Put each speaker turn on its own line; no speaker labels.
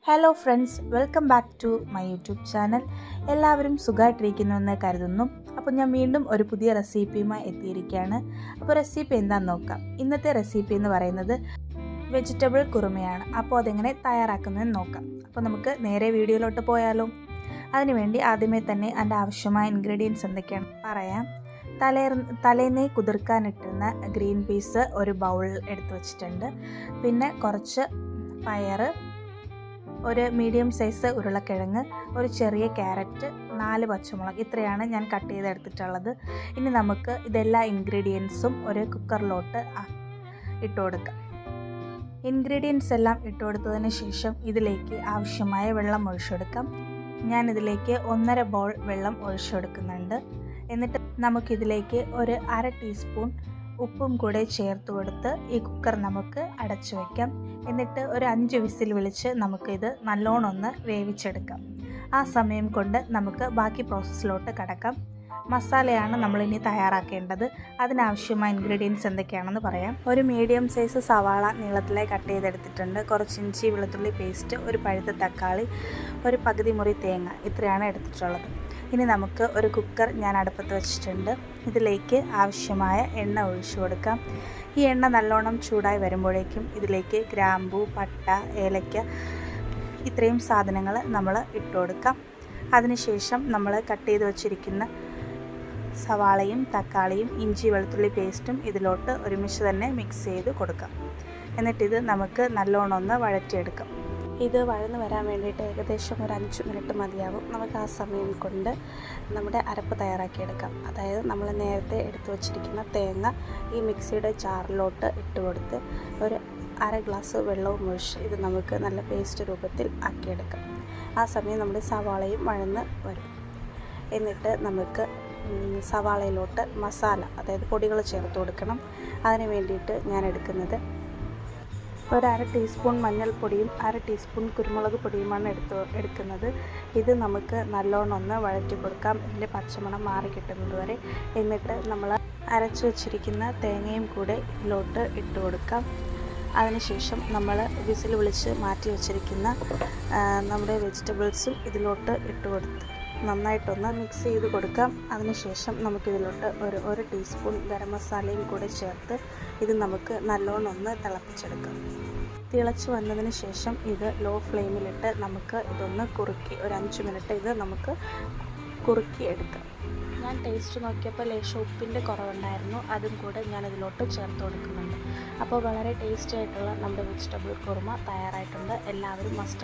Hello friends, welcome back to my YouTube channel. എല്ലാവരും സുഖമായിട്ടിരിക്കുന്നുവെന്ന് കരുതുന്നു. അപ്പോൾ ഞാൻ വീണ്ടും ഒരു പുതിയ റെസിപ്പിയുമായി എത്തിയിരിക്കുകയാണ്. അപ്പോൾ റെസിപ്പി എന്താണെന്ന് നോക്കാം. ഇന്നത്തെ റെസിപ്പി എന്ന് പറയുന്നത് വെജിറ്റബിൾ കുറുമയാണ്. അപ്പോൾ അതെങ്ങനെ തയ്യാറാക്കുന്നതെന്ന് നോക്കാം. അപ്പോൾ നമുക്ക് നേരെ വീഡിയോയിലോട്ട് പോയാലോ. അതിനുവേണ്ടി ആദ്യമേ തന്നെ അതിൻ്റെ ആവശ്യമായ ഇൻഗ്രീഡിയൻസ് എന്തൊക്കെയാണ് പറയാം. തലേന്നേ കുതിർക്കാനിട്ടിരുന്ന ഗ്രീൻ പീസ് ഒരു ബൗൾ എടുത്ത് വെച്ചിട്ടുണ്ട്. പിന്നെ കുറച്ച് പയർ, ഒരു മീഡിയം സൈസ് ഉരുളക്കിഴങ്ങ്, ഒരു ചെറിയ ക്യാരറ്റ്, 4 പച്ചമുളക്, ഇത്രയാണ് ഞാൻ കട്ട് ചെയ്തെടുത്തിട്ടുള്ളത്. ഇനി നമുക്ക് ഇതെല്ലാ ഇൻഗ്രീഡിയൻസും ഒരു കുക്കറിലോട്ട് ഇട്ട് കൊടുക്കാം. ഇൻഗ്രീഡിയൻസ് എല്ലാം ഇട്ട് കൊടുത്തതിന് ശേഷം ഇതിലേക്ക് ആവശ്യമായ വെള്ളം ഒഴിച്ചെടുക്കാം. ഞാനിതിലേക്ക് 1.5 ബൗൾ വെള്ളം ഒഴിച്ചെടുക്കുന്നുണ്ട്. എന്നിട്ട് നമുക്കിതിലേക്ക് ഒരു 1/2 ടീസ്പൂൺ ഉപ്പും കൂടെ ചേർത്ത് കൊടുത്ത് ഈ കുക്കർ നമുക്ക് അടച്ചു വയ്ക്കാം. എന്നിട്ട് ഒരു 5 വിസിൽ വിളിച്ച് നമുക്കിത് നല്ലോണം ഒന്ന് വേവിച്ചെടുക്കാം. ആ സമയം കൊണ്ട് നമുക്ക് ബാക്കി പ്രോസസ്സിലോട്ട് കടക്കാം. മസാലയാണ് നമ്മളിനി തയ്യാറാക്കേണ്ടത്. അതിനാവശ്യമായ ഇൻഗ്രീഡിയൻസ് എന്തൊക്കെയാണെന്ന് പറയാം. ഒരു മീഡിയം സൈസ് സവാള നീളത്തിലായി കട്ട് ചെയ്തെടുത്തിട്ടുണ്ട്. കുറച്ച് ഇഞ്ചി വെളുത്തുള്ളി പേസ്റ്റ്, ഒരു പഴുത്ത തക്കാളി, ഒരു പകുതി മുറി തേങ്ങ, ഇത്രയാണ് എടുത്തിട്ടുള്ളത്. ഇനി നമുക്ക് ഒരു കുക്കർ ഞാൻ അടുപ്പത്ത് വെച്ചിട്ടുണ്ട്. ഇതിലേക്ക് ആവശ്യമായ എണ്ണ ഒഴിച്ചു കൊടുക്കാം. ഈ എണ്ണ നല്ലോണം ചൂടായി വരുമ്പോഴേക്കും ഇതിലേക്ക് ഗ്രാമ്പൂ, പട്ട, ഏലക്ക, ഇത്രയും സാധനങ്ങൾ നമ്മൾ ഇട്ട് കൊടുക്കാം. അതിനുശേഷം നമ്മൾ കട്ട് ചെയ്ത് വച്ചിരിക്കുന്ന സവാളയും തക്കാളിയും ഇഞ്ചി വെളുത്തുള്ളി പേസ്റ്റും ഇതിലോട്ട് ഒരുമിച്ച് തന്നെ മിക്സ് ചെയ്ത് കൊടുക്കാം. എന്നിട്ടിത് നമുക്ക് നല്ലോണം ഒന്ന് വഴറ്റിയെടുക്കാം. ഇത് വഴന്ന് വരാൻ വേണ്ടിയിട്ട് ഏകദേശം ഒരു 5 മിനിറ്റ് മതിയാവും. നമുക്ക് ആ സമയം കൊണ്ട് നമ്മുടെ അരപ്പ് തയ്യാറാക്കിയെടുക്കാം. അതായത് നമ്മൾ നേരത്തെ എടുത്തു വച്ചിരിക്കുന്ന തേങ്ങ ഈ മിക്സിയുടെ ജാറിലോട്ട് ഇട്ട് കൊടുത്ത് ഒരു 1/2 ഗ്ലാസ് വെള്ളവും ഒഴിച്ച് ഇത് നമുക്ക് നല്ല പേസ്റ്റ് രൂപത്തിൽ ആക്കിയെടുക്കാം. ആ സമയം നമ്മുടെ സവാളയും വഴന്ന് വരും. എന്നിട്ട് നമുക്ക് സവാളയിലോട്ട് മസാല, അതായത് പൊടികൾ ചേർത്ത് കൊടുക്കണം. അതിന് വേണ്ടിയിട്ട് ഞാൻ എടുക്കുന്നത് ഒരു 1/2 ടീസ്പൂൺ മഞ്ഞൾപ്പൊടിയും 1/2 ടീസ്പൂൺ കുരുമുളക് പൊടിയുമാണ് എടുക്കുന്നത്. ഇത് നമുക്ക് നല്ലോണം ഒന്ന് വഴറ്റി കൊടുക്കാം, ഇതിൻ്റെ പച്ചമണം മാറി കിട്ടുന്നത് വരെ. എന്നിട്ട് നമ്മൾ അരച്ച് വെച്ചിരിക്കുന്ന തേങ്ങയും കൂടെ ഇതിലോട്ട് ഇട്ട് കൊടുക്കാം. അതിനുശേഷം നമ്മൾ വിസിൽ വിളിച്ച് മാറ്റി വെച്ചിരിക്കുന്ന നമ്മുടെ വെജിറ്റബിൾസും ഇതിലോട്ട് ഇട്ട് കൊടുത്ത് നന്നായിട്ടൊന്ന് മിക്സ് ചെയ്ത് കൊടുക്കാം. അതിനുശേഷം നമുക്കിതിലോട്ട് ഒരു ടീസ്പൂൺ ഗരം മസാലയും കൂടെ ചേർത്ത് ഇത് നമുക്ക് നല്ലോണം ഒന്ന് തിളപ്പിച്ചെടുക്കാം. തിളച്ച് വന്നതിന് ശേഷം ഇത് ലോ ഫ്ലെയിമിലിട്ട് നമുക്ക് ഇതൊന്ന് കുറുക്കി ഒരു 5 മിനിറ്റ് ഇത് നമുക്ക് കുറുക്കി എടുക്കാം. ഞാൻ ടേസ്റ്റ് നോക്കിയപ്പോൾ ലേശം ഉപ്പിൻ്റെ കുറവുണ്ടായിരുന്നു. അതും കൂടെ ഞാൻ ഇതിലോട്ട് ചേർത്ത് കൊടുക്കുന്നുണ്ട്. അപ്പോൾ വളരെ ടേസ്റ്റി ആയിട്ടുള്ള നമ്മുടെ വെജിറ്റബിൾ കുറുമ തയ്യാറായിട്ടുണ്ട്. എല്ലാവരും മസ്റ്റ്